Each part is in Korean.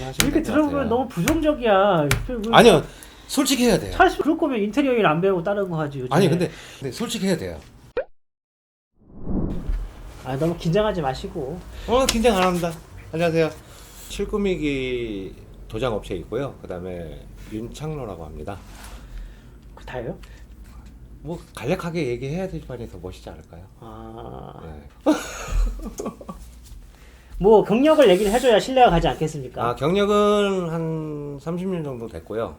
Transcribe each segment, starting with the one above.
하시면 이렇게 될 것 같아요. 들어보면 너무 부정적이야. 아니요, 솔직히 해야 돼요. 사실 그럴 거면 인테리어 일 안 배우고 다른 거 하지. 요즘에. 아니 근데 솔직히 해야 돼요. 아 너무 긴장하지 마시고. 긴장 안 합니다. 안녕하세요. 실꾸미기 도장 업체 있고요. 그다음에 윤창로라고 합니다. 그 다예요? 뭐 간략하게 얘기해야 되지만이 더 멋있지 않을까요? 아. 네. 뭐 경력을 얘기를 해줘야 신뢰가 가지 않겠습니까? 경력은 한 30년 정도 됐고요.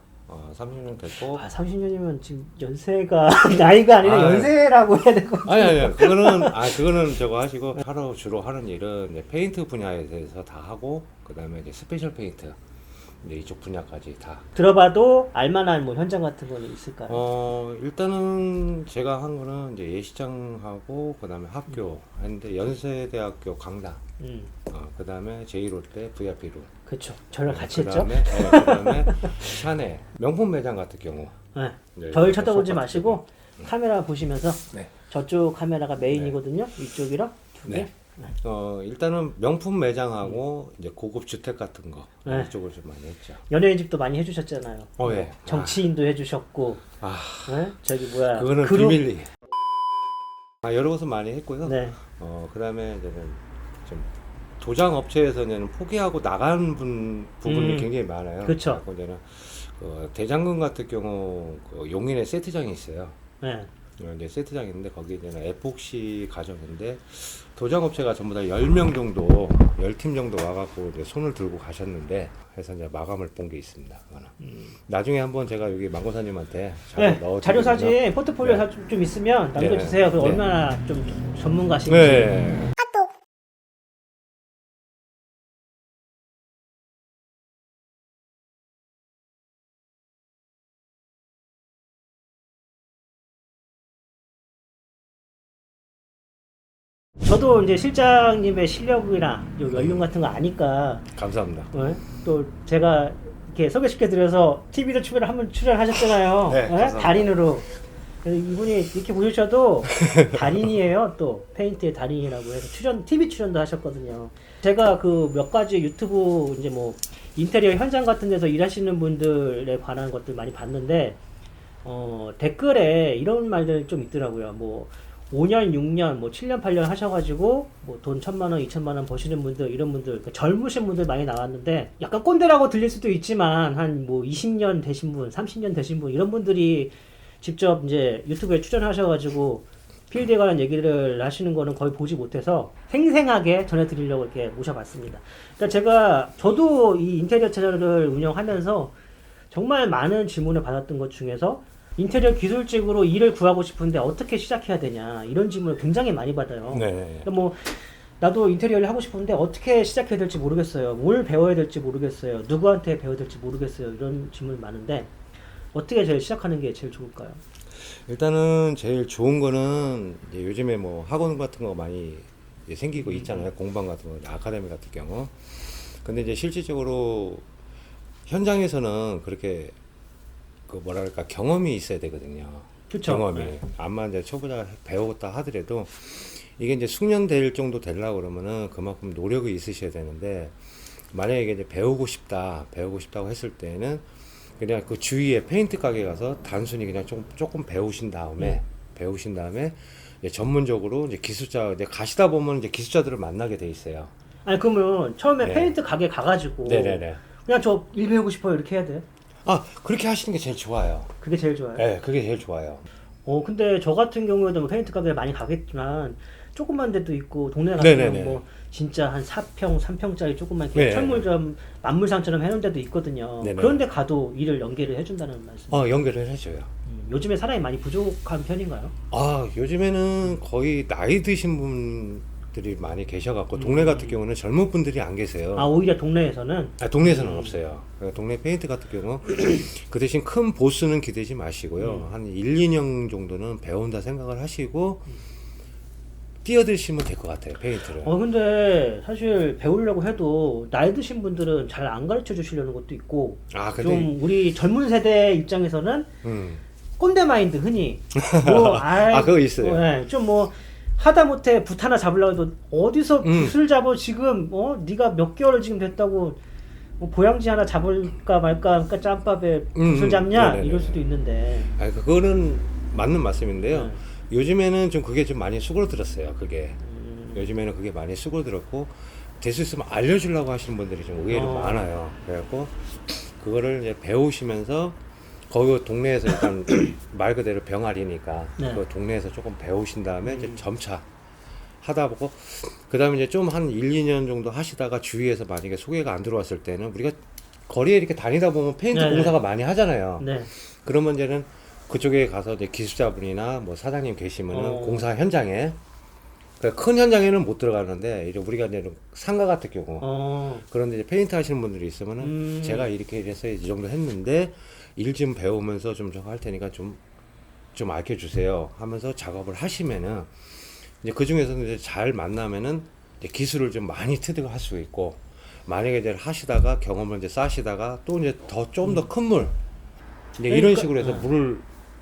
30년 됐고. 30년이면 지금 연세가 나이가 아니라 연세라고 해야 되고. 아니 그거는 저거 하시고 주로 하는 일은 이제 페인트 분야에 대해서 다 하고 그다음에 이제 스페셜 페인트 이제 이쪽 분야까지 다 들어봐도 알만한 뭐 현장 같은 거는 있을까요? 일단은 제가 한 거는 이제 예시장하고 그다음에 학교 했는데 연세대학교 강당 그다음에 제1홀대 VIP룸 그렇죠. 저랑 같이 했죠. 그다음에 샤넬 명품 매장 같은 경우 네. 네, 저를 쳐다보지 마시고 카메라 보시면서 네. 저쪽 카메라가 메인이거든요. 이쪽이랑 두 개. 네. 일단은 명품 매장하고 이제 고급 주택 같은 거 이쪽을 좀 많이 했죠. 연예인 집도 많이 해주셨잖아요. 예. 정치인도 해주셨고. 네? 저기 뭐야. 그거는 비밀리. 여러 곳은 많이 했고요. 네. 그다음에 이제는 좀 도장 업체에서는 포기하고 나간 부분이 굉장히 많아요. 그렇죠. 이제는 대장금 같은 경우 용인에 세트장이 있어요. 네. 이제 세트장이 있는데 거기 이제는 에폭시 가정인데 도장 업체가 전부 다 10명 정도, 10팀 정도 와갖고 이제 손을 들고 가셨는데 해서 이제 마감을 본 게 있습니다. 그거는. 나중에 한번 제가 여기 망고사님한테 자료 사진, 포트폴리오 네. 좀 있으면 남겨주세요. 그럼 네. 얼마나 좀 전문가신지. 네. 저도 이제 실장님의 실력이나 요 연륜 같은 거 아니까 감사합니다. 또 제가 이렇게 소개시켜드려서 TV도 출연하셨잖아요. 네, 감사합니다. 달인으로. 그래서 이분이 이렇게 보셔도 달인이에요. 또 페인트의 달인이라고 해서 TV 출연도 하셨거든요. 제가 그 몇 가지 유튜브 이제 뭐 인테리어 현장 같은 데서 일하시는 분들에 관한 것들 많이 봤는데 댓글에 이런 말들 좀 있더라고요. 뭐 5년, 6년, 뭐 7년, 8년 하셔가지고 뭐 돈 1,000만 원, 2,000만 원 버시는 분들, 이런 분들, 그러니까 젊으신 분들 많이 나왔는데 약간 꼰대라고 들릴 수도 있지만 한 뭐 20년 되신 분, 30년 되신 분 이런 분들이 직접 이제 유튜브에 출연하셔가지고 필드에 관한 얘기를 하시는 거는 거의 보지 못해서 생생하게 전해드리려고 이렇게 모셔봤습니다. 그러니까 저도 이 인테리어 채널을 운영하면서 정말 많은 질문을 받았던 것 중에서 인테리어 기술직으로 일을 구하고 싶은데 어떻게 시작해야 되냐 이런 질문을 굉장히 많이 받아요. 네. 그러니까 뭐 나도 인테리어를 하고 싶은데 어떻게 시작해야 될지 모르겠어요. 뭘 배워야 될지 모르겠어요. 누구한테 배워야 될지 모르겠어요. 이런 질문이 많은데 어떻게 제일 시작하는 게 제일 좋을까요? 일단은 제일 좋은 거는 이제 요즘에 뭐 학원 같은 거 많이 이제 생기고 있잖아요. 공방 같은 거, 아카데미 같은 경우. 근데 이제 실질적으로 현장에서는 그렇게 그 뭐랄까 경험이 있어야 되거든요. 그쵸. 경험이. 네. 아마 이제 초보자 배웠다 하더라도 이게 이제 숙련될 정도 되려고 그러면은 그만큼 노력이 있으셔야 되는데 만약에 이제 배우고 싶다고 했을 때는 그냥 그 주위에 페인트 가게 가서 단순히 그냥 조금 배우신 다음에 이제 전문적으로 이제 기술자 이제 가시다 보면 이제 기술자들을 만나게 돼 있어요. 아니 그러면 처음에 네. 페인트 가게 가가지고 네네네. 그냥 저 일 배우고 싶어요 이렇게 해야 돼? 그렇게 하시는 게 제일 좋아요. 그게 제일 좋아요. 네, 그게 제일 좋아요. 근데 저 같은 경우에도 뭐 페인트 가게 많이 가겠지만 조그만 데도 있고 동네 네네네. 같은 뭐 진짜 한 4평, 3평짜리 조그만 이렇게 네. 철물점 만물상처럼 해놓은 데도 있거든요. 네네. 그런데 가도 일을 연계를 해준다는 말씀. 연결을 해줘요. 요즘에 사람이 많이 부족한 편인가요? 요즘에는 거의 나이 드신 분들이 많이 계셔갖고 동네 같은 경우는 젊은 분들이 안 계세요. 오히려 동네에서는 동네에서는 없어요. 그러니까 동네 페인트 같은 경우 그 대신 큰 보스는 기대지 마시고요. 한 1, 2년 정도는 배운다 생각을 하시고 뛰어드시면 될 것 같아요. 페인트를. 근데 사실 배우려고 해도 나이 드신 분들은 잘 안 가르쳐 주시려는 것도 있고 근데 좀 우리 젊은 세대 입장에서는 음. 꼰대 마인드 흔히 그거 있어요. 네, 좀 뭐 하다못해 붓 하나 잡으려고 해도 어디서 음. 붓을 잡아 지금 네가 몇 개월 지금 됐다고 뭐 보양지 하나 잡을까 말까 하니까 짬밥에 무슨 잡냐 네네네. 이럴 수도 있는데. 아니, 그거는 맞는 말씀인데요. 네. 요즘에는 좀 그게 좀 많이 수그러들었어요. 그게 음. 요즘에는 그게 많이 수그러들었고 될 수 있으면 알려주려고 하시는 분들이 좀 의외로 많아요. 그래갖고 그거를 이제 배우시면서 거기 동네에서 일단 말 그대로 병아리니까 네. 그 동네에서 조금 배우신 다음에 이제 점차 하다 보고 그 다음에 이제 좀 한 1, 2년 정도 하시다가 주위에서 만약에 소개가 안 들어왔을 때는 우리가 거리에 이렇게 다니다 보면 페인트 네네. 공사가 많이 하잖아요. 네. 그러면 이제는 그쪽에 가서 이제 기술자분이나 뭐 사장님 계시면은 공사 현장에 그러니까 큰 현장에는 못 들어가는데 이제 우리가 이제 상가 같은 경우 그런데 이제 페인트 하시는 분들이 있으면은 제가 이렇게 해서 이 정도 했는데 일 좀 배우면서 좀 저거 할 테니까 좀 알려 주세요 하면서 작업을 하시면은 이제 그 중에서는 이제 잘 만나면은 이제 기술을 좀 많이 습득할 수 있고 만약에 이제 하시다가 경험을 이제 쌓으시다가 또 이제 좀 더 큰 물 이제 이런 그러니까, 식으로 해서 물을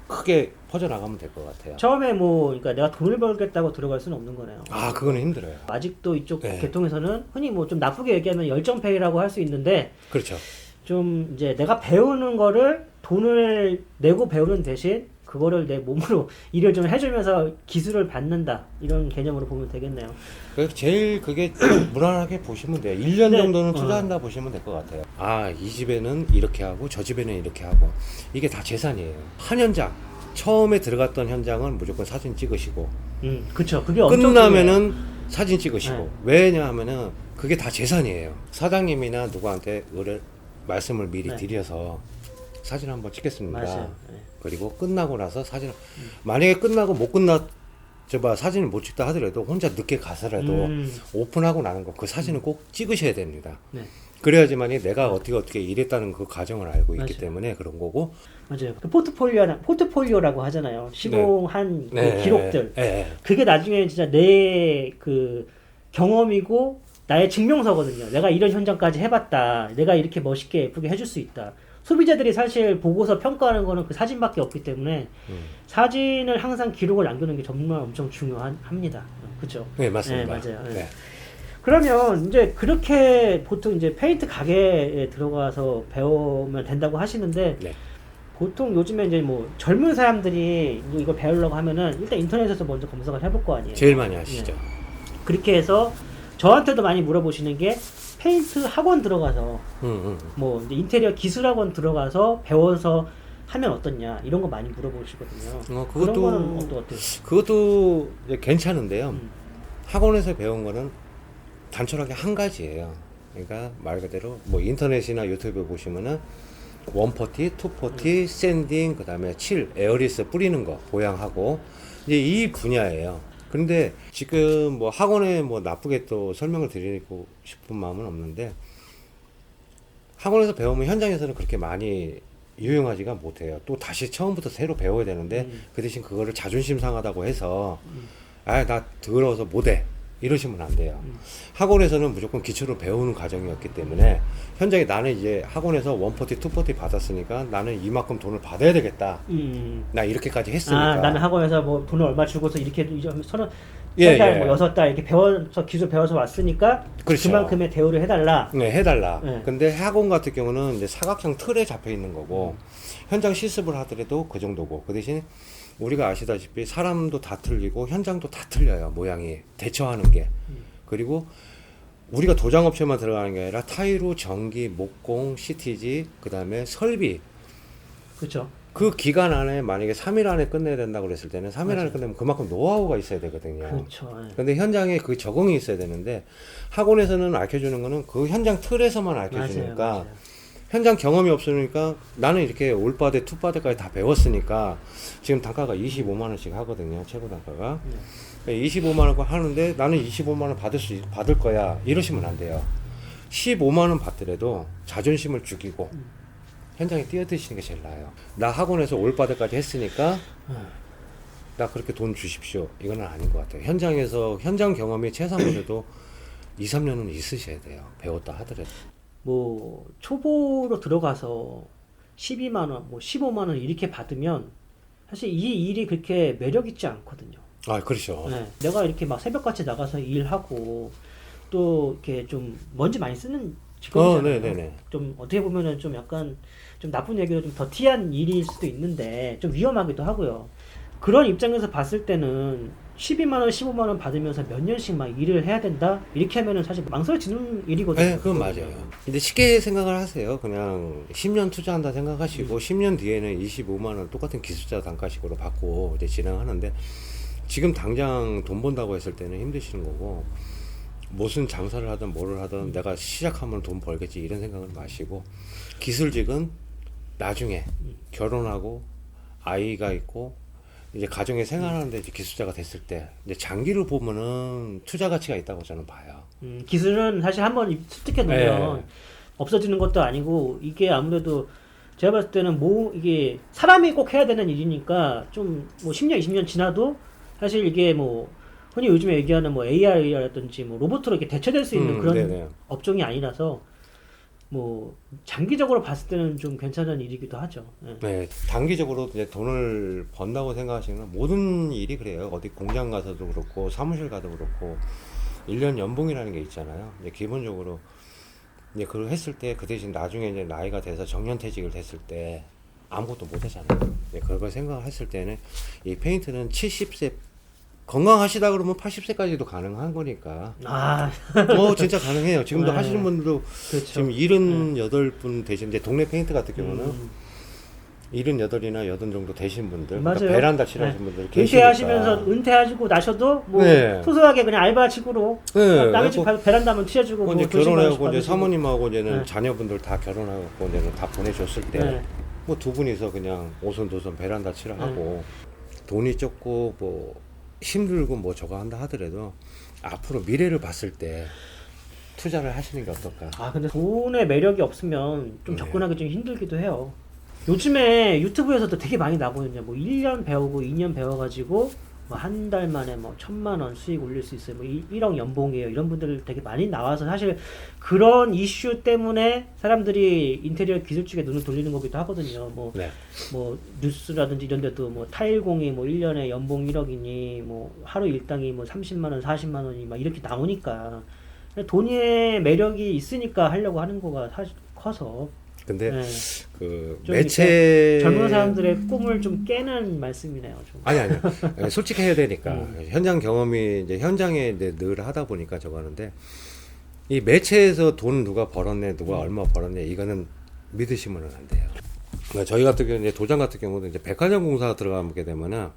크게 퍼져나가면 될 것 같아요. 처음에 뭐 그러니까 내가 돈을 벌겠다고 들어갈 수는 없는 거네요. 아, 그거는 힘들어요. 아직도 이쪽 네. 계통에서는 흔히 뭐 좀 나쁘게 얘기하면 열정페이라고 할 수 있는데 그렇죠. 좀 이제 내가 배우는 거를 돈을 내고 배우는 대신 그거를 내 몸으로 일을 좀 해주면서 기술을 받는다 이런 개념으로 보면 되겠네요. 그게 제일 그게 무난하게 보시면 돼요. 1년 네. 정도는 투자한다 보시면 될 것 같아요. 아, 이 집에는 이렇게 하고 저 집에는 이렇게 하고 이게 다 재산이에요. 한 현장 처음에 들어갔던 현장은 무조건 사진 찍으시고 그쵸. 그게 엄청 끝나면은 사진 찍으시고 네. 왜냐하면은 그게 다 재산이에요. 사장님이나 누구한테 말씀을 미리 네. 드려서 사진 한번 찍겠습니다. 맞아요. 네. 그리고 끝나고 나서 사진을 만약에 끝나고 못 사진을 못 찍다 하더라도 혼자 늦게 가서라도 오픈하고 나는 거 그 사진을 꼭 찍으셔야 됩니다. 네. 그래야지만이 내가 어떻게 일했다는 그 과정을 알고 있기 맞아요. 때문에 그런 거고. 맞아요. 그 포트폴리오라고 하잖아요. 시공한 그 기록들. 네. 그게 나중에 진짜 내 그 경험이고 나의 증명서거든요. 내가 이런 현장까지 해봤다. 내가 이렇게 멋있게 예쁘게 해줄 수 있다. 소비자들이 사실 보고서 평가하는 거는 그 사진밖에 없기 때문에 사진을 항상 기록을 남겨놓는 게 정말 엄청 중요합니다. 그렇죠? 네, 맞습니다. 네, 맞아요. 네. 네. 그러면 이제 그렇게 보통 이제 페인트 가게에 들어가서 배우면 된다고 하시는데 네. 보통 요즘에 이제 뭐 젊은 사람들이 이걸 배우려고 하면은 일단 인터넷에서 먼저 검색을 해볼 거 아니에요. 제일 많이 하시죠. 네. 그렇게 해서 저한테도 많이 물어보시는 게 페인트 학원 들어가서 뭐 이제 인테리어 기술 학원 들어가서 배워서 하면 어떻냐 이런 거 많이 물어보시거든요. 그런 거는 어때요? 그것도 이제 괜찮은데요. 학원에서 배운 거는 단촐하게 한 가지예요. 그러니까 말 그대로 뭐 인터넷이나 유튜브 보시면은 원퍼티, 투퍼티, 샌딩, 그 다음에 칠, 에어리스 뿌리는 거 보양하고 이제 이 분야예요. 근데 지금 뭐 학원에 뭐 나쁘게 또 설명을 드리고 싶은 마음은 없는데 학원에서 배우면 현장에서는 그렇게 많이 유용하지가 못해요. 또 다시 처음부터 새로 배워야 되는데 그 대신 그거를 자존심 상하다고 해서 아, 나 더러워서 못해 이러시면 안 돼요. 학원에서는 무조건 기초를 배우는 과정이었기 때문에 현장에 나는 이제 학원에서 원퍼티, 투퍼티 받았으니까 나는 이만큼 돈을 받아야 되겠다. 나 이렇게까지 했으니까. 나는 학원에서 뭐 돈을 얼마 주고서 이렇게 서너 예, 달, 예. 뭐 6달 이렇게 배워서 기술 배워서 왔으니까 그렇죠. 그만큼의 대우를 해달라. 네, 해달라. 네. 근데 학원 같은 경우는 이제 사각형 틀에 잡혀 있는 거고 현장 실습을 하더라도 그 정도고 그 대신 우리가 아시다시피 사람도 다 틀리고 현장도 다 틀려요. 모양이 대처하는 게. 그리고 우리가 도장업체만 들어가는 게 아니라 타이로, 전기, 목공, CTG, 그 다음에 설비. 그렇죠. 그 기간 안에 만약에 3일 안에 끝내야 된다고 그랬을 때는 3일 안에 맞아요. 끝내면 그만큼 노하우가 있어야 되거든요. 그렇죠. 예. 근데 현장에 그 적응이 있어야 되는데 학원에서는 알려주는 거는 그 현장 틀에서만 알려주니까 맞아요. 현장 경험이 없으니까 나는 이렇게 올바데 투바데까지 다 배웠으니까 지금 단가가 25만 원씩 하거든요. 최고 단가가. 25만 원 하는데 나는 25만 원 받을 거야. 이러시면 안 돼요. 15만 원 받더라도 자존심을 죽이고 현장에 뛰어드시는 게 제일 나아요. 나 학원에서 올바데까지 했으니까 나 그렇게 돈 주십시오. 이건 아닌 것 같아요. 현장에서 현장 경험이 최소한으로도 2, 3년은 있으셔야 돼요. 배웠다 하더라도. 뭐 초보로 들어가서 12만 원, 뭐 15만 원 이렇게 받으면 사실 이 일이 그렇게 매력 있지 않거든요. 아, 그렇죠. 네, 내가 이렇게 막 새벽같이 나가서 일하고 또 이렇게 좀 먼지 많이 쓰는 직업이잖아요. 네네네. 좀 어떻게 보면은 좀 약간 좀 나쁜 얘기로 좀 더티한 일일 수도 있는데 좀 위험하기도 하고요. 그런 입장에서 봤을 때는 12만 원, 15만 원 받으면서 몇 년씩 막 일을 해야 된다? 이렇게 하면은 사실 망설여지는 일이거든요. 네, 그건 맞아요. 근데 쉽게 생각을 하세요. 그냥 10년 투자한다 생각하시고 10년 뒤에는 25만 원 똑같은 기술자 단가식으로 받고 이제 진행하는데 지금 당장 돈 번다고 했을 때는 힘드시는 거고 무슨 장사를 하든 뭐를 하든 내가 시작하면 돈 벌겠지 이런 생각을 마시고 기술직은 나중에 결혼하고 아이가 있고 이제 가정에 생활하는데 이제 기술자가 됐을 때 이제 장기를 보면은 투자 가치가 있다고 저는 봐요. 기술은 사실 한번 습득해 놓으면 네. 없어지는 것도 아니고 이게 아무래도 제가 봤을 때는 뭐 이게 사람이 꼭 해야 되는 일이니까 좀 뭐 10년, 20년 지나도 사실 이게 뭐 흔히 요즘에 얘기하는 뭐 AI라든지 뭐 로봇으로 이렇게 대체될 수 있는 그런 네네. 업종이 아니라서 뭐 장기적으로 봤을 때는 좀 괜찮은 일이기도 하죠. 예. 네, 단기적으로 이제 돈을 번다고 생각하시는 모든 일이 그래요. 어디 공장 가서도 그렇고 사무실 가도 그렇고 1년 연봉이라는 게 있잖아요. 이제 기본적으로 이제 그걸 했을 때 그 대신 나중에 이제 나이가 돼서 정년퇴직을 했을 때 아무것도 못 하잖아요. 이제 그걸 생각했을 때는 이 페인트는 70세 건강하시다 그러면 80세까지도 가능한 거니까. 아, 진짜 가능해요. 지금도 네. 하시는 분들도 그렇죠. 지금 78분 되신 이제 동네 페인트 같은 경우는 음, 78이나 80 정도 되신 분들, 맞아요. 그러니까 베란다 칠하신 네. 분들 계시니까. 은퇴하시면서 은퇴하시고 나셔도 뭐 네. 소소하게 그냥 알바식으로 네, 남의 집 그래갖고 베란다 한번 튀어주고 뭐 뭐 이제 도시락 결혼하고 이제 받으시고. 사모님하고 이제는 네. 자녀분들 다 결혼하고 이제는 다 보내줬을 때 네. 뭐 두 분이서 그냥 오손도손 베란다 칠하고 돈이 적고 뭐 힘들고 뭐 저거 한다 하더라도 앞으로 미래를 봤을 때 투자를 하시는 게 어떨까? 아 근데 돈의 매력이 없으면 좀 네. 접근하기 좀 힘들기도 해요. 요즘에 유튜브에서도 되게 많이 나오거든요. 뭐 1년 배우고 2년 배워가지고 뭐 한 달 만에 뭐 1,000만 원 수익 올릴 수 있어요. 뭐 1억 연봉이에요. 이런 분들 되게 많이 나와서 사실 그런 이슈 때문에 사람들이 인테리어 기술 쪽에 눈을 돌리는 거기도 하거든요. 뭐 네. 뭐 뉴스라든지 이런 데도 뭐 타일공이 뭐 1년에 연봉 1억이니 뭐 하루 일당이 뭐 30만 원, 40만 원이 막 이렇게 나오니까 돈의 매력이 있으니까 하려고 하는 거가 사실 커서 근데 네. 그 좀 매체 젊은 사람들의 꿈을 좀 깨는 말씀이네요. 좀. 아니 솔직해야 되니까 현장 경험이 이제 현장에 이제 늘 하다 보니까 저거 하는데 이 매체에서 돈 누가 벌었네 누가 얼마 벌었네 이거는 믿으시면 안 돼요. 그러니까 저희 같은 경우 이제 도장 같은 경우도 이제 백화점 공사가 들어가게 되면은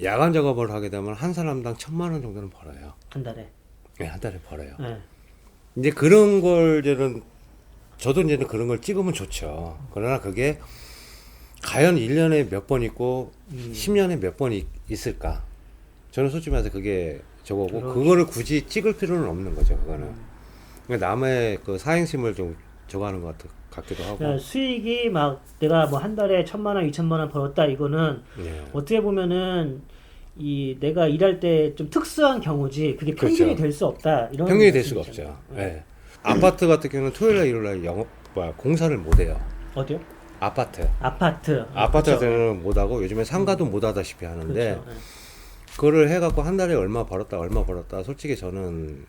야간 작업을 하게 되면 한 사람당 1,000만 원 정도는 벌어요. 한 달에. 네, 한 달에 벌어요. 네. 이제 그런 걸 저도 이제는 그런 걸 찍으면 좋죠. 그러나 그게 과연 1년에 몇 번 있고 10년에 몇 번 있을까? 저는 솔직히 말해서 그게 저거고 그렇죠. 그거를 굳이 찍을 필요는 없는 거죠. 그거는 그러니까 남의 그 사행심을 좀 저거 하는 것 같기도 하고. 그러니까 수익이 막 내가 뭐 한 달에 1,000만 원, 2,000만 원 벌었다 이거는 네. 어떻게 보면은 이 내가 일할 때 좀 특수한 경우지 그게 평균이 그렇죠. 될 수 없다 이런 평균이 될 수가 말씀이잖아요. 없죠. 네. 아파트 같은 경우는 토요일날 일요일날 공사를 못 해요. 어디요? 아파트. 아파트. 아파트 그렇죠. 같은 못 하고 요즘에 상가도 못 하다시피 하는데 그렇죠. 네. 그거를 해갖고 한 달에 얼마 벌었다 솔직히 저는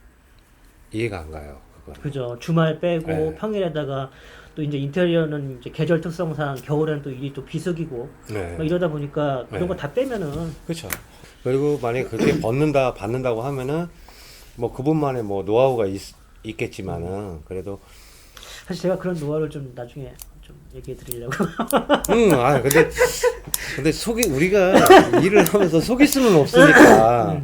이해가 안 가요. 그거는. 그죠. 주말 빼고 네. 평일에다가 또 이제 인테리어는 이제 계절 특성상 겨울에는 또 일이 또 비수기고 네. 막 이러다 보니까 그런 네. 거 다 빼면은 그렇죠. 그리고 만약에 그렇게 받는다고 하면은 뭐 그분만의 뭐 노하우가 있겠지만은 그래도 사실 제가 그런 노하우를 좀 나중에 좀 얘기해 드리려고. 근데 우리가 일을 하면서 속일 수는 없으니까.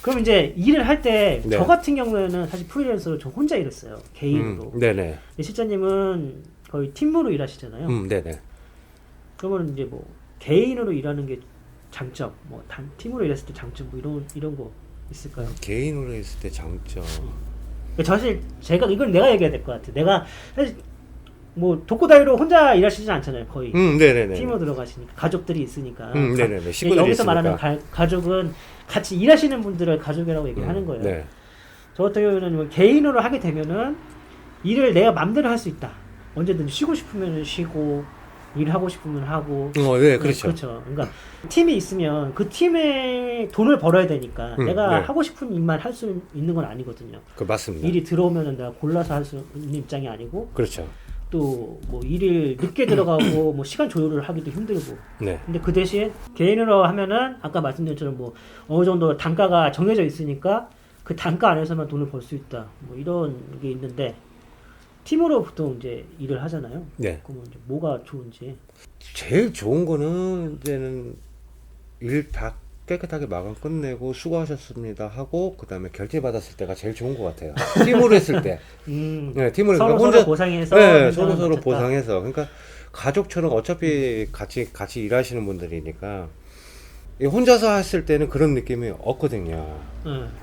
그럼 이제 일을 할 때 저 네. 같은 경우에는 사실 프리랜서로 저 혼자 일했어요. 개인으로. 네네. 근데 실장님은 거의 팀으로 일하시잖아요. 네네. 그러면 이제 뭐 개인으로 일하는 게 장점, 뭐 팀으로 일했을 때 장점 뭐 이런 거 있을까요? 개인으로 했을 때 장점. 사실 이걸 내가 얘기해야 될 것 같아. 내가 사실 뭐 독고다이로 혼자 일하시진 않잖아요, 거의. 네네네. 팀으로 들어가시니까 가족들이 있으니까. 네네네. 식구들이 여기서 있으니까. 말하는 가족은 같이 일하시는 분들을 가족이라고 얘기를 하는 거예요. 네. 저 같은 경우는 뭐 개인으로 하게 되면은 일을 내가 맘대로 할 수 있다. 언제든 쉬고 싶으면 쉬고 일하고 싶으면 하고. 네, 그렇죠. 그렇죠. 그러니까 팀이 있으면 그 팀에 돈을 벌어야 되니까 내가 네. 하고 싶은 일만 할 수 있는 건 아니거든요. 그 맞습니다. 일이 들어오면은 내가 골라서 할 수 있는 입장이 아니고 그렇죠. 또 뭐 일이 늦게 들어가고 뭐 시간 조율을 하기도 힘들고. 네. 근데 그 대신 개인으로 하면은 아까 말씀드린 것처럼 뭐 어느 정도 단가가 정해져 있으니까 그 단가 안에서만 돈을 벌 수 있다. 뭐 이런 게 있는데 팀으로 보통 이제 일을 하잖아요. 네. 그러면 이제 뭐가 좋은지. 제일 좋은 거는 이제는 일 다 깨끗하게 마감 끝내고 수고하셨습니다 하고 그다음에 결제 받았을 때가 제일 좋은 것 같아요. 팀으로 했을 때. 네, 팀으로 서로 그러니까 서로 보상해서 네, 서로 서로 괜찮다. 보상해서 그러니까 가족처럼 어차피 같이 일하시는 분들이니까 이 혼자서 했을 때는 그런 느낌이 없거든요.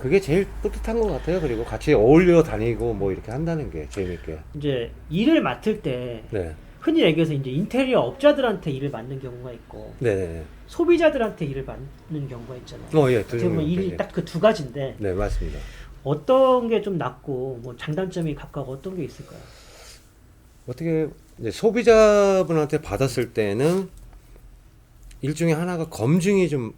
그게 제일 뿌듯한 것 같아요. 그리고 같이 어울려 다니고 뭐 이렇게 한다는 게 재밌게. 이제 일을 맡을 때 네, 흔히 얘기해서 이제 인테리어 업자들한테 일을 맡는 경우가 있고 네, 소비자들한테 일을 맡는 경우가 있잖아요. 예, 어떻게 보면 일이 딱 그 두 가지인데 네, 맞습니다. 어떤 게 좀 낫고 뭐 장단점이 각각 어떤 게 있을까요? 어떻게 이제 소비자분한테 받았을 때는 일종의 하나가 검증이 좀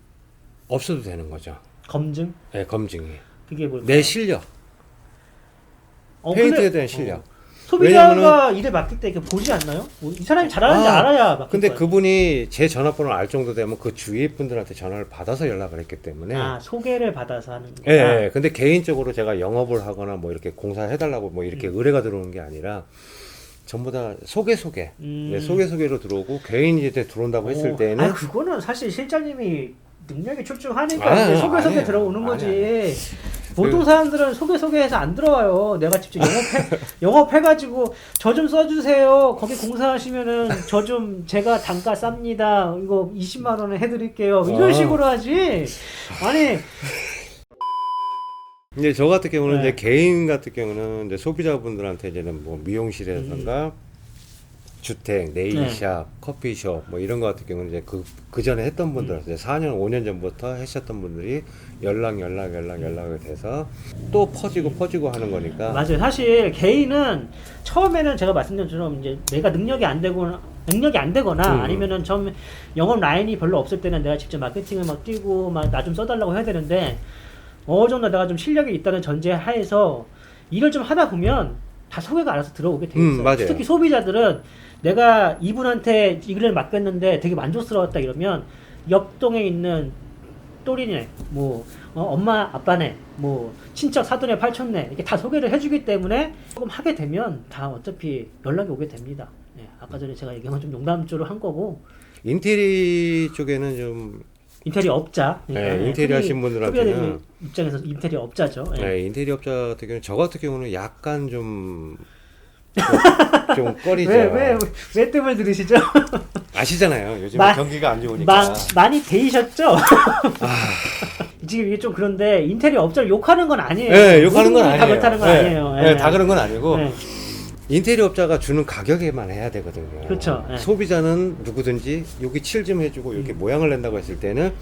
없어도 되는 거죠. 검증? 네, 검증이 그게 뭘까요? 내 실력, 페인트에 근데, 대한 실력. 소비자가 일을 맡을 때 이렇게 보지 않나요? 뭐이 사람이 잘하는지 알아야 맡을 근데 거예요. 그분이 제 전화번호를 알 정도 되면 그 주위 분들한테 전화를 받아서 연락을 했기 때문에. 소개를 받아서 하는 예, 거야. 예. 근데 개인적으로 제가 영업을 하거나 뭐 이렇게 공사해달라고 뭐 이렇게 의뢰가 들어오는 게 아니라 전부 다 소개. 네, 소개로 들어오고 개인이 이제 들어온다고 했을 때는. 그거는 사실 실장님이 능력이 출중하니까 아, 이제 소개 아니에요. 들어오는 거지. 아니에요. 보통 사람들은 소개해서 안 들어와요. 내가 직접 영업해가지고 저 좀 써주세요. 거기 공사하시면은 저 좀 제가 단가 쌉니다. 이거 20만 원에 해드릴게요. 이런 식으로 하지. 아니 이제 저 같은 경우는 네. 이제 개인 같은 경우는 이제 소비자분들한테 이제는 뭐 미용실이라든가 주택, 네일샵, 커피숍 뭐 이런 거 같은 경우는 이제 그 전에 했던 분들 이제 4년, 5년 전부터 하셨던 분들이 연락이 돼서 또 퍼지고 하는 거니까. 맞아요. 사실 개인은 처음에는 제가 말씀드린 것처럼 이제 내가 능력이 안 되거나 아니면은 처음 영업 라인이 별로 없을 때는 내가 직접 마케팅을 막 뛰고 막 나 좀 써달라고 해야 되는데 어느 정도 내가 좀 실력이 있다는 전제 하에서 일을 좀 하다 보면 다 소개가 알아서 들어오게 돼 있어요. 맞아요. 특히 소비자들은 내가 이분한테 일을 맡겼는데 되게 만족스러웠다 이러면 옆동에 있는 또리네, 뭐 엄마 아빠네, 뭐 친척 사돈네 팔촌네 이렇게 다 소개를 해주기 때문에 조금 하게 되면 다 어차피 연락이 오게 됩니다. 네, 아까 전에 제가 얘기한 건 좀 농담조로 한 거고 인테리 쪽에는 좀 인테리어 업자, 네, 인테리어 하신 분들한테는 소비자들 입장에서 인테리어 업자죠. 네. 네, 인테리어 업자 같은 경우는 저 같은 경우는 약간 좀 꺼리죠. 왜 뜸을 들으시죠? 아시잖아요. 요즘 마- 경기가 안 좋으니까. 많이 데이셨죠? 지금 이게 좀 그런데 인테리어 업자를 욕하는 건 아니에요. 네, 욕하는 건 모든 분이 다 아니에요. 그렇다는 건 네, 아니에요. 네, 다 그런 건 아니고 네. 인테리어 업자가 주는 가격에만 해야 되거든요. 그렇죠. 네. 소비자는 누구든지 여기 칠 좀 해주고 이렇게 모양을 낸다고 했을 때는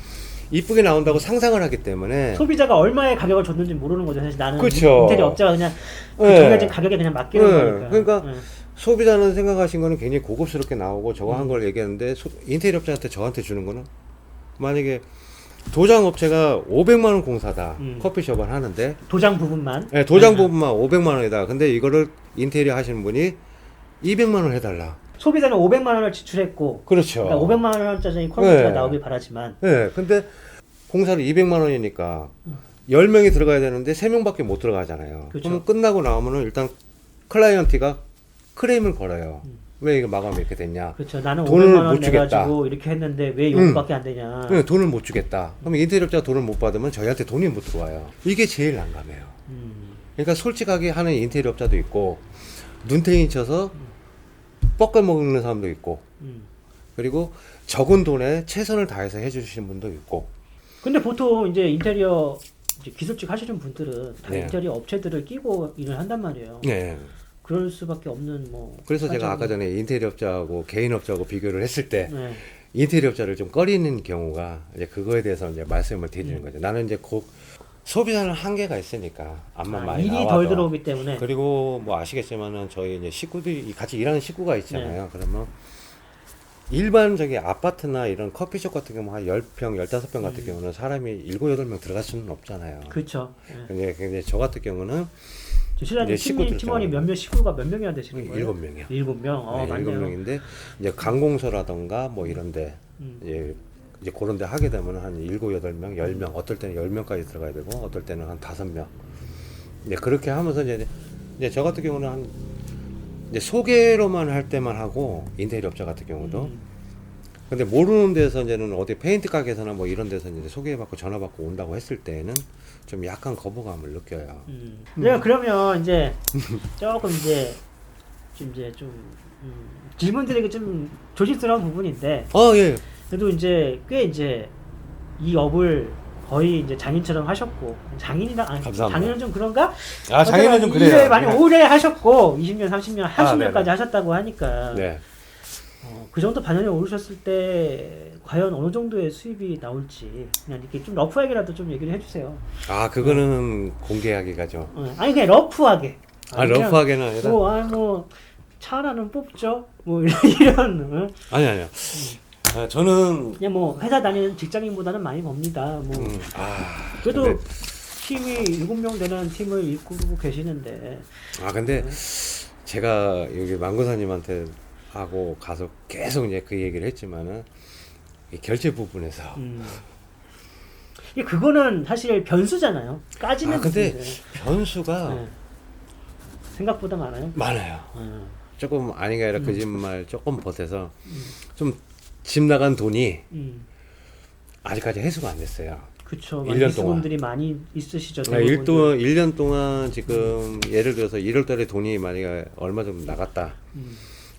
이쁘게 나온다고 상상을 하기 때문에 소비자가 얼마의 가격을 줬는지 모르는 거죠. 사실 나는 그쵸. 인테리어 업자가 그냥 그 네. 정해진 가격에 그냥 맡기는 네. 거니까. 그러니까 네. 소비자는 생각하신 거는 굉장히 고급스럽게 나오고 저거 한 걸 얘기하는데 인테리어 업자한테 저한테 주는 거는 만약에 도장 업체가 500만 원 공사다. 커피숍을 하는데 도장 부분만. 네, 도장 부분만 500만 원이다. 근데 이거를 인테리어 하시는 분이 200만 원 해달라. 소비자는 500만 원을 지출했고 그렇죠. 그러니까 500만 원짜리 퀄리티가 네. 나오길 바라지만 네, 근데 공사를 200만 원이니까 10명이 들어가야 되는데 3명밖에 못 들어가잖아요. 그렇죠. 그럼 끝나고 나오면은 일단 클라이언트가 크레임을 걸어요. 왜 이거 마감이 이렇게 됐냐? 그렇죠. 나는 돈을 500만 원 못 주겠다. 내가지고 이렇게 했는데 왜 요거밖에 안 되냐. 네, 돈을 못 주겠다. 그럼 인테리어 업자가 돈을 못 받으면 저희한테 돈이 못 들어와요. 이게 제일 난감해요. 그러니까 솔직하게 하는 인테리어 업자도 있고 눈탱이 쳐서 뻑겨 먹는 사람도 있고 그리고 적은 돈에 최선을 다해서 해주시는 분도 있고. 근데 보통 이제 인테리어 이제 기술직 하시는 분들은 다 네. 인테리어 업체들을 끼고 일을 한단 말이에요. 네. 그럴 수밖에 없는 뭐. 그래서 제가 과정이- 아까 전에 인테리어 업자하고 개인 업자하고 비교를 했을 때 네. 인테리어 업자를 좀 꺼리는 경우가 이제 그거에 대해서 이제 말씀을 드리는 거죠. 나는 이제 소비자는 한계가 있으니까 암만 많이 일이 나와도 덜 들어오기 때문에. 그리고 뭐 아시겠지만은 저희 이제 식구들이 같이 일하는 식구가 있잖아요. 그러면 일반적인 아파트나 이런 커피숍 같은 경우 한 10평, 15평 같은 경우는 사람이 7, 8명 들어갈 수는 없잖아요. 그렇죠. 예. 근데 저 같은 경우는 저 실장님 이제 식구들 팀원이 있잖아요. 몇몇 식구가 몇 명이나 되시는 거예요? 7명이요. 7명. 맞네요. 7명인데 이제 관공서라던가 뭐 이런데 이제 그런 데 하게 되면 한 7, 8명, 10명, 어떨 때는 10명까지 들어가야 되고 어떨 때는 한 5명. 이제 그렇게 하면서 이제 저 같은 경우는 한 이제 소개로만 할 때만 하고 인테리어 업자 같은 경우도 근데 모르는 데서 이제는 어디 페인트 가게에서나 뭐 이런 데서 이제 소개받고 전화받고 온다고 했을 때는 좀 약간 거부감을 느껴요. 내가 그러면 이제 조금 이제 좀 질문 드리기 좀 조심스러운 부분인데 예. 그래도 이제 꽤 이제 이 업을 거의 이제 장인처럼 하셨고 감사합니다. 장인은 좀 그런가? 장인은 좀 그래요. 일을 많이 오래 하셨고 20년, 30년, 30년까지 네네. 하셨다고 하니까 네. 그 정도 반년에 오르셨을 때 과연 어느 정도의 수입이 나올지 그냥 이렇게 좀 러프하게라도 좀 얘기를 해주세요. 그거는 공개하기가 좀. 아니 그냥 러프하게. 러프하게는 아니라. 차 하나는 뽑죠. 뭐 이런. 아니요. 저는 그냥 뭐 회사 다니는 직장인보다는 많이 법니다. 뭐 그래도 근데, 팀이 7명 되는 팀을 이끌고 계시는데. 근데 제가 여기 망고사님한테 하고 가서 계속 이제 그 얘기를 했지만은 이 결제 부분에서. 그거는 사실 변수잖아요. 까지는. 근데 부분이죠. 변수가 네. 생각보다 많아요. 조금 아니가 아니라 거짓말 조금 보태서 좀 집 나간 돈이 아직까지 해소가 안 됐어요. 그렇죠. 1년 동안. 분들이 많이 있으시죠. 1년 동안 지금 예를 들어서 1월 달에 돈이 만약에 얼마 정도 나갔다.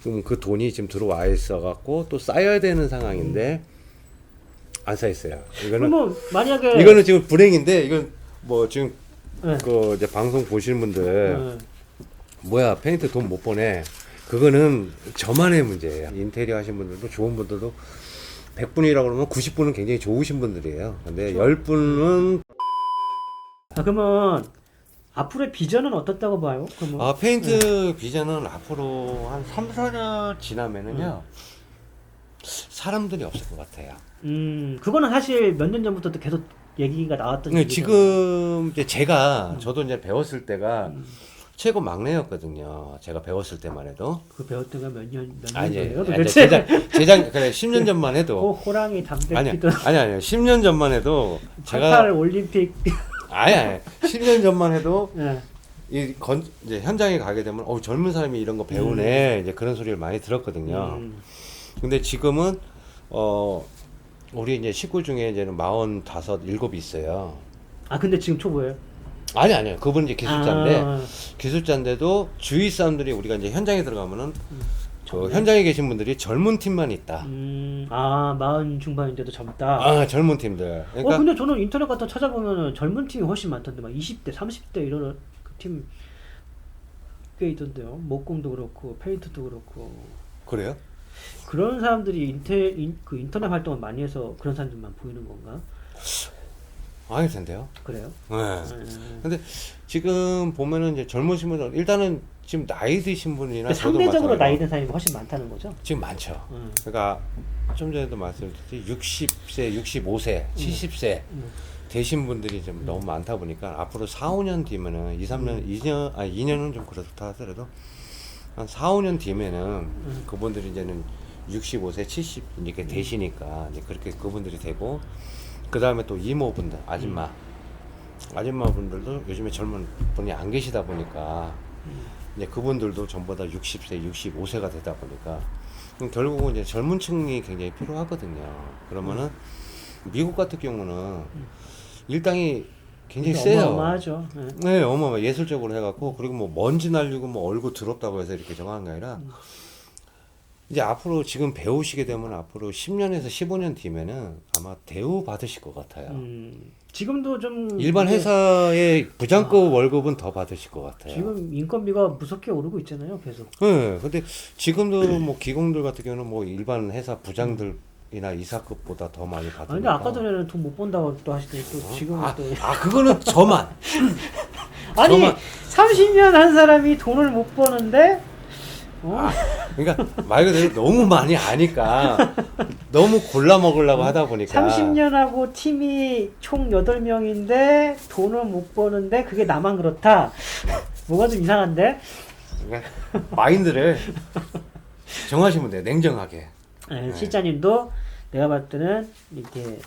그럼 그 돈이 지금 들어와 있어 갖고 또 쌓여야 되는 상황인데 안 쌓여 있어요. 그러면 만약에 이거는 지금 불행인데 이건 뭐 지금 네. 그 이제 방송 보시는 분들 뭐야 페인트 돈 못 보내. 그거는 저만의 문제예요. 인테리어 하신 분들도 좋은 분들도 100분이라고 그러면 90분은 굉장히 좋으신 분들이에요. 근데 그렇죠. 10분은 그러면 앞으로의 비전은 어떻다고 봐요? 그러면 페인트 비전은 앞으로 한 3, 4년 지나면은요. 사람들이 없을 것 같아요. 그거는 사실 몇 년 전부터도 계속 얘기가 나왔던 얘기죠. 지금 이제 제가 저도 이제 배웠을 때가 최고 막내였거든요. 제가 배웠을 때만 해도. 그 배웠던 몇 년 아니, 전이에요? 아니, 도대체? 제작 그래 10년 전만 해도. 호랑이 담배 아니, 피던 아니 10년 전만 해도 88 올림픽. 아니 10년 전만 해도 네. 이제 현장에 가게 되면 젊은 사람이 이런 거 배우네 이제 그런 소리를 많이 들었거든요. 근데 지금은 우리 이제 식구 중에 이제는 45, 7이 있어요. 근데 지금 초보예요? 아니요. 그분은 이제 기술자인데 기술자인데도 주위 사람들이 우리가 이제 현장에 들어가면은 현장에 계신 분들이 젊은 팀만 있다. 40 중반인데도 젊다. 젊은 팀들. 그러니까 근데 저는 인터넷 같은 거 찾아보면 젊은 팀이 훨씬 많던데 막 20대, 30대 이런 팀 꽤 있던데요. 목공도 그렇고 페인트도 그렇고. 그래요? 그런 사람들이 인터넷 활동을 많이 해서 그런 사람들만 보이는 건가? 아닐 텐데요. 그래요? 네. 근데 지금 보면은 이제 젊으신 분들 일단은 지금 나이 드신 분이나 저도 상대적으로 마찬가지로 나이 든 사람이 훨씬 많다는 거죠? 지금 많죠. 그러니까 좀 전에도 말씀드렸듯이 60세, 65세, 70세 되신 분들이 좀 너무 많다 보니까 앞으로 4, 5년 뒤면은 2년은 좀 그렇다 하더라도 한 4, 5년 뒤면은 그분들이 이제는 65세, 70 이렇게 되시니까 이제 그렇게 그분들이 되고 그 다음에 또 이모분들, 아줌마분들도 요즘에 젊은 분이 안 계시다 보니까 이제 그분들도 전부 다 60세, 65세가 되다 보니까 결국은 이제 젊은 층이 굉장히 필요하거든요. 그러면은 미국 같은 경우는 일당이 굉장히 세요. 어마어마하죠. 네, 어마어마 예술적으로 해갖고 그리고 뭐 먼지 날리고 뭐 얼굴 더럽다고 해서 이렇게 정한 게 아니라 이제 앞으로 지금 배우시게 되면 앞으로 10년에서 15년 뒤면은 아마 대우 받으실 것 같아요. 지금도 좀 일반 회사의 부장급 월급은 더 받으실 것 같아요. 지금 인건비가 무섭게 오르고 있잖아요, 계속. 네, 근데 지금도 뭐 기공들 같은 경우는 뭐 일반 회사 부장들이나 이사급보다 더 많이 받으니까. 근데 아까 전에는 돈 못 번다고 또 하시더니 또 지금은 또. 그거는 저만. 아니 저만. 30년 한 사람이 돈을 못 버는데 그러니까 말 그대로 너무 많이 아니까 너무 골라 먹으려고 하다 보니까 30년하고 팀이 총 8명인데 돈을 못 버는데 그게 나만 그렇다. 뭐가 좀 이상한데? 그러니까 마인드를 정하시면 돼요. 냉정하게. 네, 실장님도 내가 봤을 때는 이렇게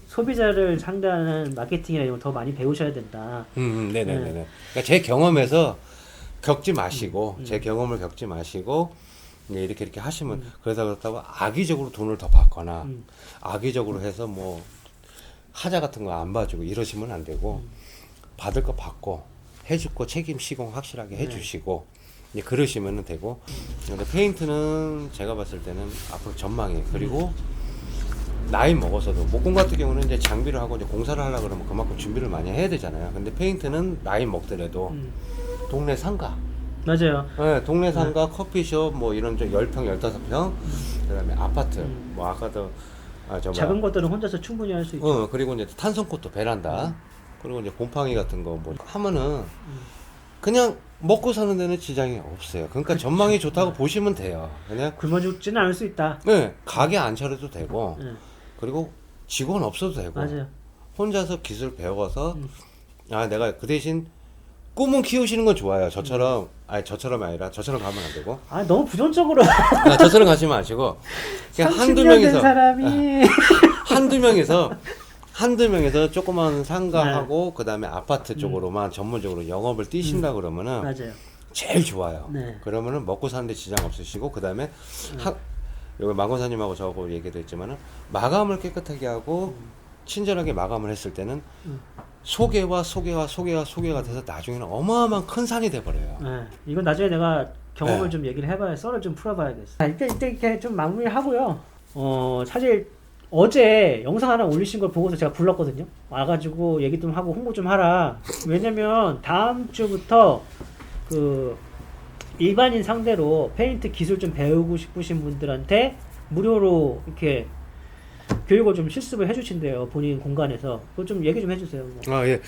소비자를 상대하는 마케팅이나 이런 걸 더 많이 배우셔야 된다. 네네네. 그러니까 제 경험에서 겪지 마시고, 제 경험을 겪지 마시고, 이제 이렇게 하시면, 그러다 그렇다고 악의적으로 돈을 더 받거나, 악의적으로 해서 뭐, 하자 같은 거 안 봐주고 이러시면 안 되고, 받을 거 받고, 해줄 거 책임 시공 확실하게 해주시고, 이제 그러시면 되고, 근데 페인트는 제가 봤을 때는 앞으로 전망이, 그리고 나이 먹어서도, 목공 같은 경우는 이제 장비를 하고 이제 공사를 하려고 그러면 그만큼 준비를 많이 해야 되잖아요. 근데 페인트는 나이 먹더라도, 동네 상가, 맞아요. 네, 동네 상가, 커피숍, 뭐 이런 좀 10평, 15평, 그 다음에 아파트, 뭐 아까도, 작은 것들은 혼자서 충분히 할 수 있죠. 그리고 이제 탄성코트 베란다, 그리고 이제 곰팡이 같은 거 뭐 하면은, 그냥 먹고 사는 데는 지장이 없어요. 그러니까 전망이 좋다고 보시면 돼요. 그냥, 굶어 죽지는 않을 수 있다. 네, 가게 안 차려도 되고, 네. 그리고 직원 없어도 되고, 맞아요. 혼자서 기술 배워서, 내가 그 대신 꿈은 키우시는 건 좋아요. 저처럼, 아니, 저처럼이 아니라, 저처럼 가면 안 되고, 너무 부정적으로. 저처럼 가시면 마시고, 그냥 30년 한두 된 명이서, 사람이. 한두 명이서 조그만 상가하고, 그 다음에 아파트 쪽으로만 전문적으로 영업을 뛰신다 그러면은, 맞아요. 제일 좋아요. 네. 그러면은 먹고 사는데 지장 없으시고, 그 다음에, 여기 마건사님하고 저하고 얘기도 했지만은, 마감을 깨끗하게 하고, 친절하게 마감을 했을 때는, 소개가 돼서 나중에는 어마어마한 큰 산이 돼버려요. 네. 이건 나중에 내가 경험을 네. 좀 얘기를 해봐야, 썰을 좀 풀어봐야겠어. 일단 이렇게 좀 마무리하고요. 사실 어제 영상 하나 올리신 걸 보고서 제가 불렀거든요. 와가지고 얘기 좀 하고 홍보 좀 하라. 왜냐면 다음 주부터 그 일반인 상대로 페인트 기술 좀 배우고 싶으신 분들한테 무료로 이렇게 교육을 좀 실습을 해주신대요. 본인 공간에서. 그거 좀 얘기 좀 해주세요. 뭐. 예.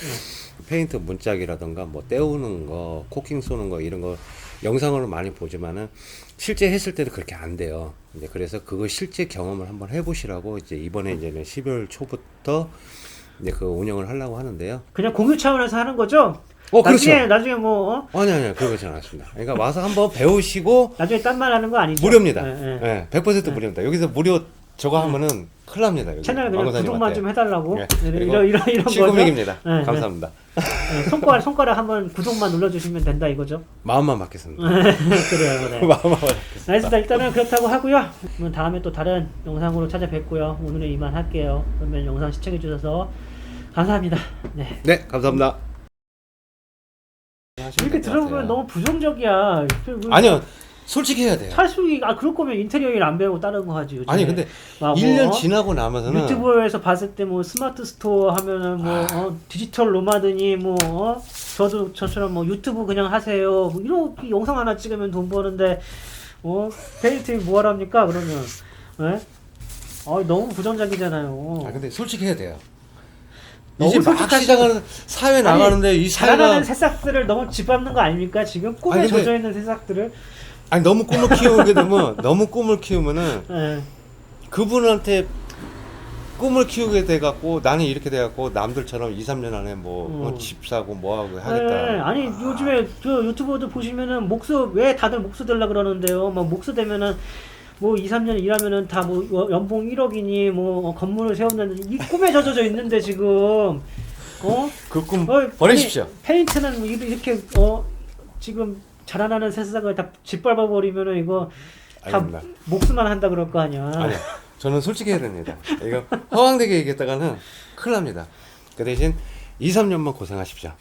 페인트 문짝이라던가 뭐 때우는 거, 코킹 쏘는 거 이런 거 영상으로 많이 보지만은 실제 했을 때도 그렇게 안 돼요. 이제 그래서 그거 실제 경험을 한번 해보시라고 이제 이번에 이제 12월 초부터 이제 그 운영을 하려고 하는데요. 그냥 공유 차원에서 하는 거죠? 그렇죠. 나중에 뭐, 아니, 그러지 않았습니다. 그러니까 와서 한번 배우시고 나중에 딴 말 하는 거 아니죠? 무료입니다. 예, 예, 100% 무료입니다. 여기서 무료 저거 하면은 큰일 납니다. 여기. 채널 그냥 구독만 좀 해달라고. 예. 이런 거죠. 시구믹입니다. 네, 감사합니다. 네. 손가락 한번 구독만 눌러주시면 된다 이거죠? 마음만 받겠습니다. 그래요. 네. 마음만 받겠습니다. 알겠습니다. 일단은 그렇다고 하고요. 그러면 다음에 또 다른 영상으로 찾아뵙고요. 오늘은 이만 할게요. 그러면 영상 시청해주셔서 감사합니다. 네. 네, 감사합니다. 이렇게 들어보면 너무 부정적이야. 아니요, 솔직히 해야 돼요. 사실 그럴 거면 인테리어 일 안 배우고 다른 거 하지. 요즘에. 아니 근데 막 1년 지나고 나면서는 유튜브에서 봤을 때 뭐 스마트 스토어 하면은 뭐 디지털 노마드니 뭐 저도 저처럼 뭐 유튜브 그냥 하세요. 뭐 이렇게 영상 하나 찍으면 돈 버는데 페인트 뭐하랍니까 그러면. 예? 너무 부정적이잖아요. 근데 솔직히 해야 돼요. 너무 이제 막 솔직하시- 시작하는 사회 나가는데 이 자라나는 사회가 새싹들을 너무 짓밟는 거 아닙니까? 지금 꿈에 근데- 젖어 있는 새싹들을. 너무 꿈을 키우게 되면 너무 꿈을 키우면은 예. 그분한테 꿈을 키우게 돼 갖고 나는 이렇게 돼 갖고 남들처럼 2, 3년 안에 뭐 집 사고 뭐 하고 하겠다. 네, 아니 요즘에 저 유튜버들 보시면은 목수 왜 다들 목수 되려 그러는데요. 막 목수 되면은 뭐 2, 3년 일하면은 다 뭐 연봉 1억이니 뭐 건물을 세웠는데 이 꿈에 젖어져 있는데 지금 그 꿈 버리십시오. 페인트는 뭐 이렇게 지금 자라나는 새싹을 다 짓밟아 버리면은 이거 다 아닙니다. 목수만 한다 그럴 거 아니야. 아니요. 저는 솔직히 해야 됩니다. 이거 허황되게 얘기했다가는 큰일 납니다. 그 대신 2, 3년만 고생하십시오.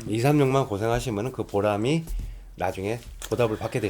2, 3년만 고생하시면 그 보람이 나중에 보답을 받게 돼